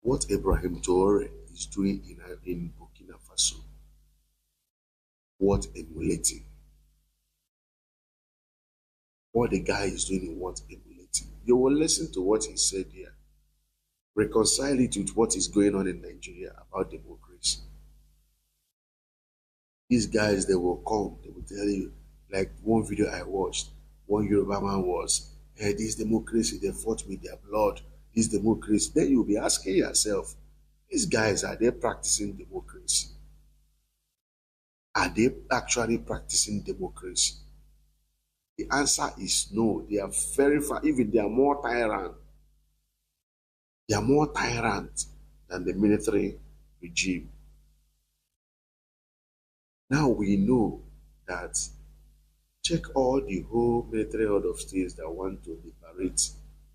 What Ibrahim Traore is doing in Burkina Faso, what emulating. What the guy is doing in what emulating. You will listen to what he said here. Reconcile it with what is going on in Nigeria about democracy. These guys, they will come, they will tell you, like one video I watched, one Yoruba man was, hey, this democracy, they fought with their blood, this democracy. Then you'll be asking yourself, these guys, are they practicing democracy? Are they actually practicing democracy? The answer is no. They are very far, even they are more tyrant. They are more tyrant than the military regime. Now we know that check all the whole military head of states that want to liberate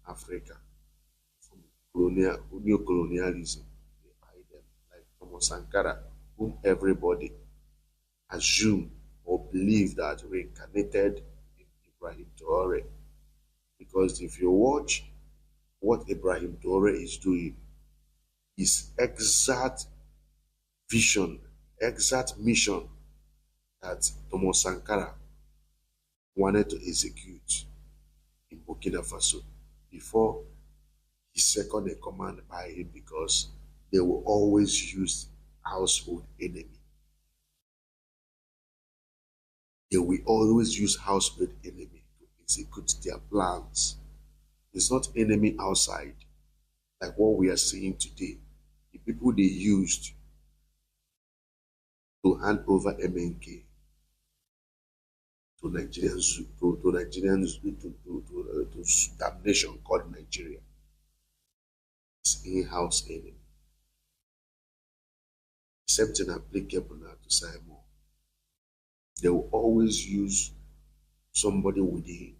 Africa from neo-colonialism. They hide them, like Thomas Sankara, whom everybody assumed or believed that reincarnated in Ibrahim Traore. Because if you watch what Ibrahim Traore is doing, his exact vision, exact mission that Thomas Sankara wanted to execute in Burkina Faso before he second in command by him, because they will always use household enemy. They will always use household enemy to execute their plans. It's not enemy outside, like what we are seeing today. The people they used to hand over MNK to Nigerians, to Nigerians, to that nation called Nigeria. It's in-house enemy. Same thing applicable now to Simon. They will always use somebody within.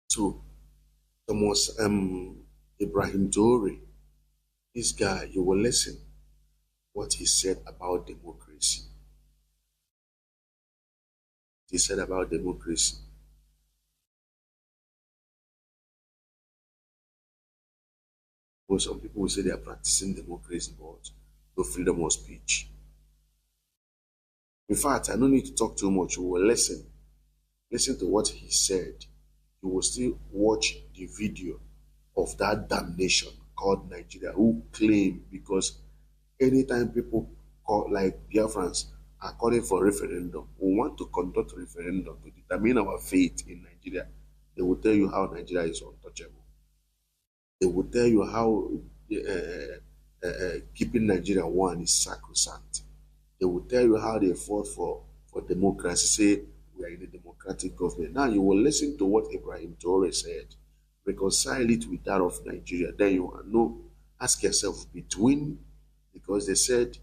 So Thomas Ibrahim Traore, this guy, you will listen what he said about democracy. He said about democracy. Well, some people will say they are practicing democracy, but no freedom of speech. In fact, I don't need to talk too much. You will listen. Listen to what he said. You will still watch the video of that damnation called Nigeria, who claim, because anytime people call, like Biafrans are calling for referendum, we want to conduct a referendum to determine our fate in Nigeria, they will tell you how Nigeria is untouchable. They will tell you how keeping Nigeria one is sacrosanct. They will tell you how they fought for democracy, say we are in a democratic government. Now you will listen to what Ibrahim Traore said, reconcile it with that of Nigeria, then you will know, ask yourself between, because they said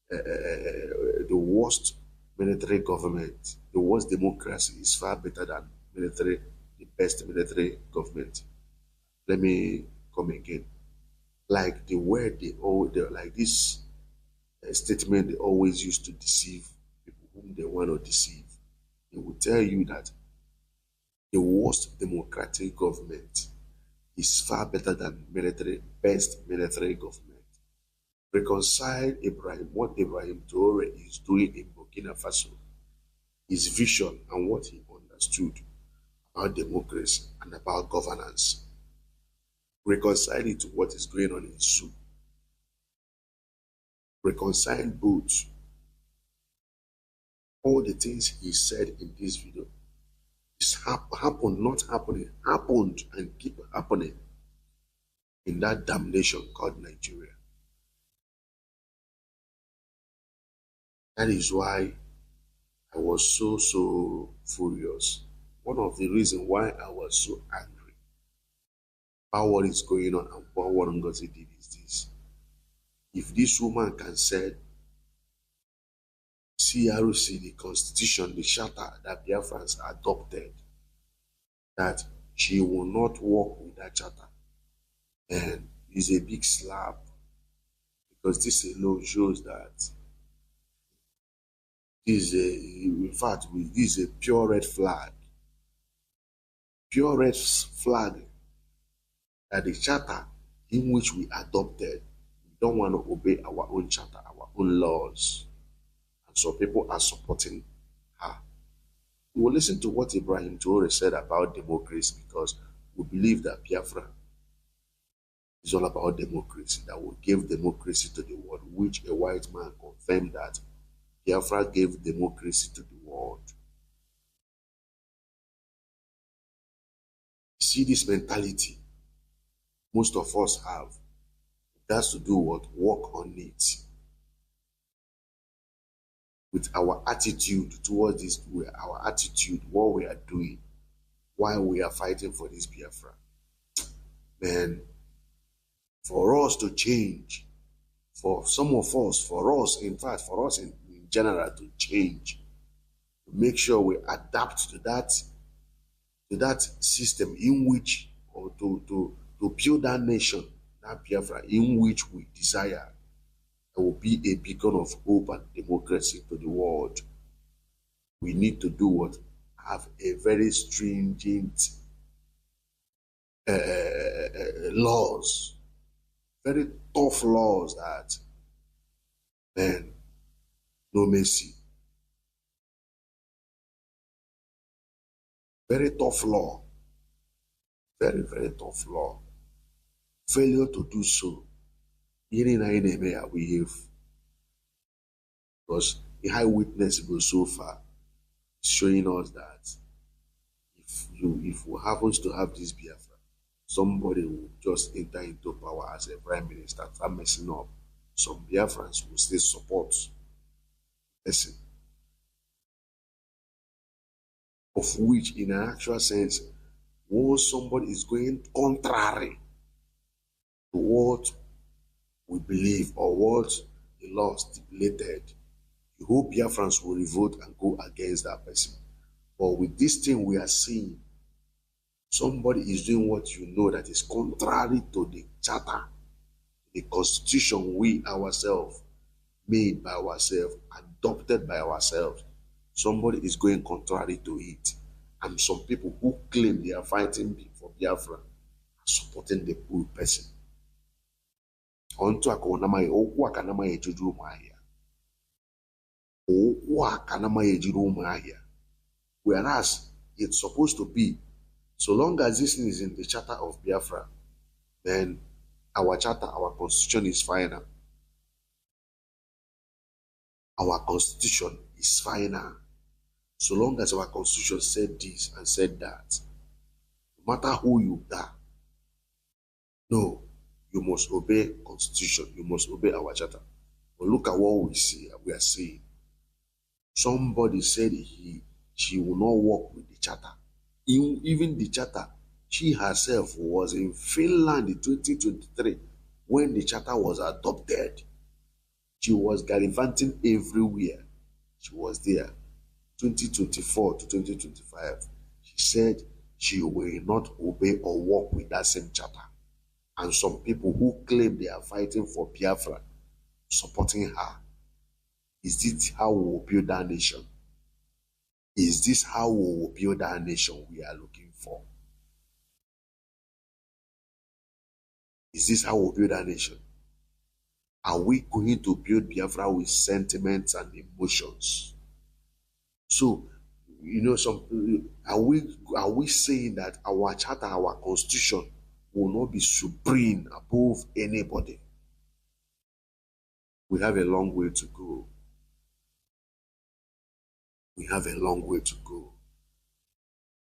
the worst military government, the worst democracy is far better than military, the best military government. Let me come again. Like the word like this statement they always use to deceive people whom they want to deceive. They will tell you that the worst democratic government is far better than best military government. Reconcile what Ibrahim Traore is doing in Burkina Faso, his vision and what he understood about democracy and about governance. Reconcile it to what is going on in Zoo. Reconcile both. All the things he said in this video is happened, not happening, happened and keep happening in that damnation called Nigeria. That is why I was so furious. One of the reasons why I was so angry about what is going on and what Ngozi did is this. If this woman can say CRC, the constitution, the charter that Biafrans adopted, that she will not work with that charter, and it's a big slap, because this alone shows that this is in fact, this is a pure red flag. Pure red flag that the charter in which we adopted, we don't want to obey our own charter, our own laws. And so people are supporting her. We will listen to what Ibrahim Traore said about democracy, because we believe that Biafra is all about democracy, that will give democracy to the world, which a white man confirmed that Biafra gave democracy to the world. See this mentality most of us have. It has to do what? Work on it. With our attitude towards this, our attitude, what we are doing, why we are fighting for this Biafra. Man, for us to change, for some of us, for us, in fact, for us in general to change, to make sure we adapt to that system in which, or to build that nation, that Biafra, in which we desire, there will be a beacon of hope and democracy to the world. We need to do what? Have a very stringent laws, very tough laws that, man, no mercy. Very tough law. Very, very tough law. Failure to do so, we have, because the high witness goes so far, showing us that if we happens to have this Biafra, somebody will just enter into power as a prime minister, start messing up. Some Biafrans will still support the person, of which in an actual sense, once somebody is going contrary to what we believe or what the law stipulated, the whole Biafrans will revolt and go against that person. But with this thing we are seeing, somebody is doing what you know that is contrary to the charter, the constitution we ourselves made by ourselves, adopted by ourselves. Somebody is going contrary to it. And some people who claim they are fighting for Biafra are supporting the poor person. Onto akonamaye okwu akanamaye ejuru umahia. Okwu akanamaye ejuru umahia. Whereas it's supposed to be, so long as this is in the charter of Biafra, then our charter, our constitution is final. Our constitution is final. So long as our constitution said this and said that, no matter who you are, no, you must obey constitution, you must obey our charter. But look at what we are saying. Somebody said she will not work with the charter. Even the charter, she herself was in Finland in 2023 when the charter was adopted. She was gallivanting everywhere. She was there. 2024 to 2025. She said she will not obey or work with that same charter. And some people who claim they are fighting for Biafra, supporting her. Is this how we will build our nation? Is this how we will build our nation we are looking for? Is this how we will build our nation? Are we going to build Biafra with sentiments and emotions? So, you know, are we saying that our charter, our constitution will not be supreme above anybody? We have a long way to go. We have a long way to go.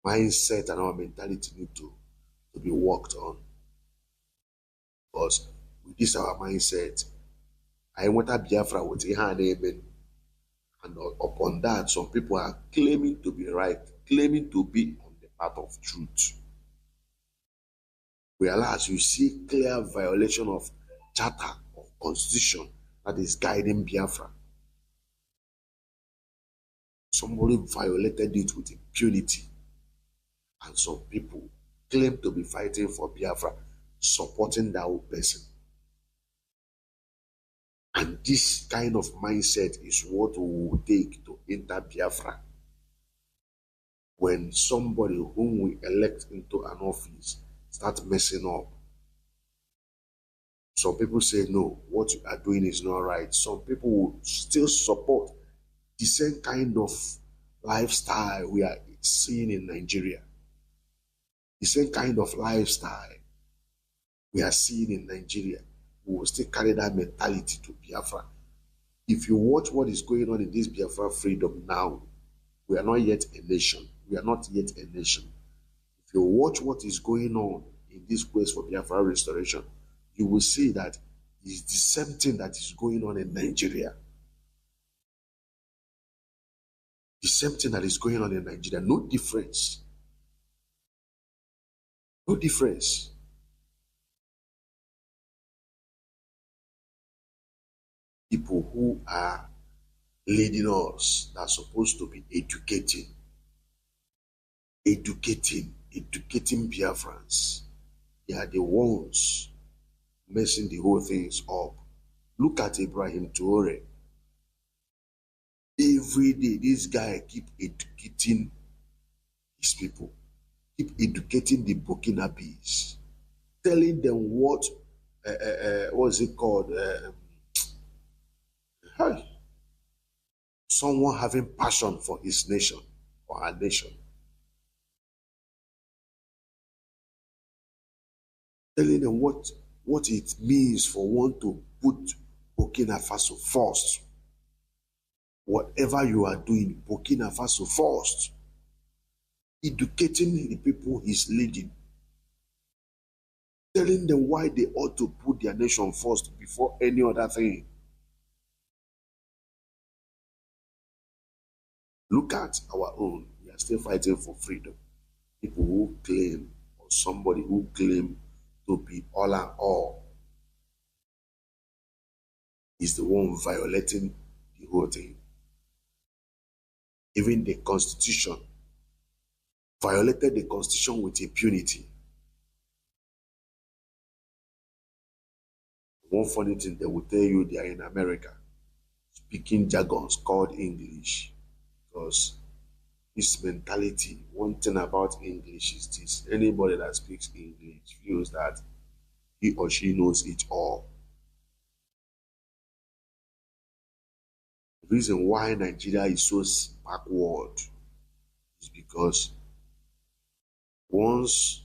Mindset and our mentality need to be worked on. Because with this our mindset, I want a Biafra with a hand amen. And upon that, some people are claiming to be right, claiming to be on the path of truth. Whereas you see clear violation of charter, of constitution that is guiding Biafra. Somebody violated it with impunity. And some people claim to be fighting for Biafra, supporting that person. And this kind of mindset is what we will take to enter Biafra. When somebody whom we elect into an office start messing up, Some people say, no, what you are doing is not right. Some people will still support the same kind of lifestyle we are seeing in Nigeria. The same kind of lifestyle we are seeing in Nigeria. We will still carry that mentality to Biafra. If you watch what is going on in this Biafra freedom now, we are not yet a nation. We are not yet a nation. If you watch what is going on in this place for Biafra restoration, you will see that it's the same thing that is going on in Nigeria. The same thing that is going on in Nigeria. No difference. No difference. People who are leading us that are supposed to be educating Biafrans. They are the ones messing the whole things up. Look at Ibrahim Traore. Every day, this guy keep educating his people, keep educating the Burkinabés, telling them what's it called? Someone having passion for his nation, for our nation. Telling them what it means for one to put Burkina Faso first. Whatever you are doing, Burkina Faso first. Educating the people he's leading. Telling them why they ought to put their nation first before any other thing. Look at our own. We are still fighting for freedom. People who claim, or somebody who claim to be all and all, is the one violating the whole thing. Even the Constitution, violated the Constitution with impunity. One funny thing, they will tell you they are in America, speaking jargons called English. Because this mentality, one thing about English is this: anybody that speaks English feels that he or she knows it all. The reason why Nigeria is so backward is because once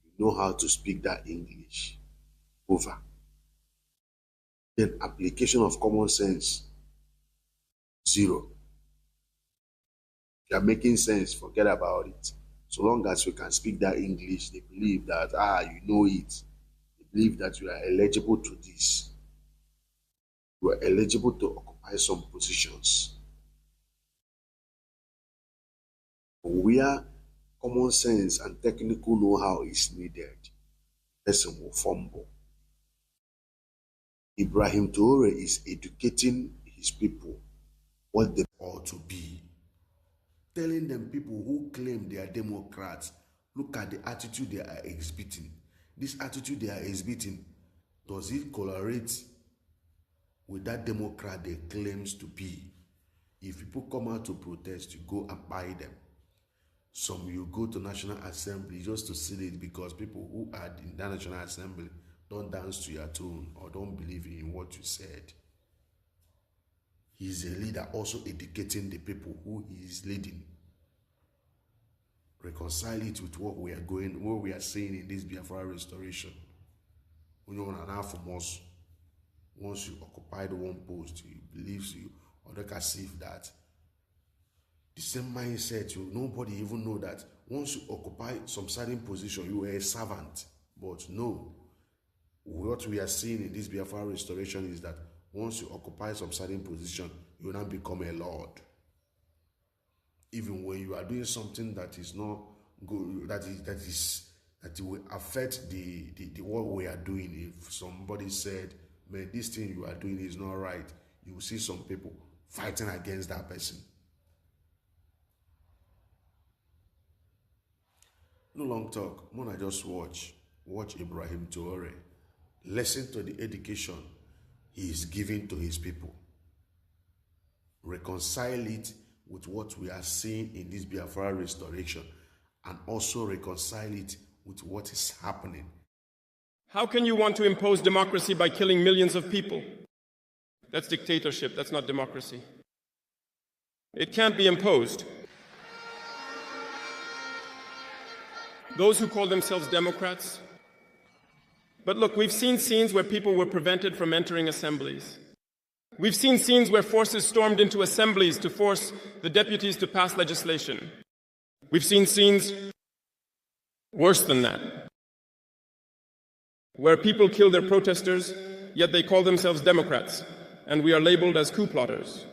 you know how to speak that English, over, then application of common sense, zero. If you are making sense, forget about it. So long as you can speak that English, they believe that, you know it. They believe that you are eligible to this. You are eligible to occupy some positions. Where common sense and technical know-how is needed, person will fumble. Ibrahim Traore is educating his people what they ought to be. Telling them, people who claim they are Democrats, look at the attitude they are exhibiting. This attitude they are exhibiting, does it correlate with that Democrat they claims to be? If people come out to protest, you go and buy them. Some you go to National Assembly just to see it because people who are in the National Assembly don't dance to your tune or don't believe in what you said. He's a leader also educating the people who he is leading. Reconcile it with what we are seeing in this Biafra restoration. When you're on an from us, once you occupy the one post, he believes you, or like as if that the same mindset, nobody even know that once you occupy some certain position, you are a servant. But no, what we are seeing in this Biafra restoration is that once you occupy some certain position, you now become a lord. Even when you are doing something that is not good, that will affect the what we are doing. If somebody said, man, this thing you are doing is not right, you will see some people fighting against that person. No long talk. Mona just watch Ibrahim Traore. Listen to the education he is giving to his people. Reconcile it with what we are seeing in this Biafra restoration, and also reconcile it with what is happening How can you want to impose democracy by killing millions of people? That's dictatorship, that's not democracy. It can't be imposed. Those who call themselves Democrats. But look, we've seen scenes where people were prevented from entering assemblies. We've seen scenes where forces stormed into assemblies to force the deputies to pass legislation. We've seen scenes worse than that, where people kill their protesters, yet they call themselves Democrats, and we are labeled as coup plotters.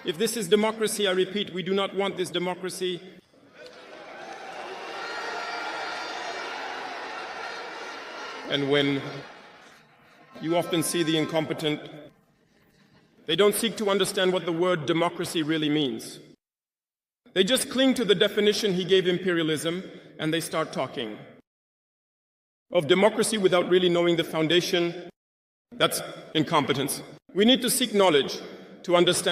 If this is democracy, I repeat, we do not want this democracy. And when you often see the incompetent, they don't seek to understand what the word democracy really means. They just cling to the definition he gave imperialism, and they start talking of democracy without really knowing the foundation. That's incompetence. We need to seek knowledge to understand.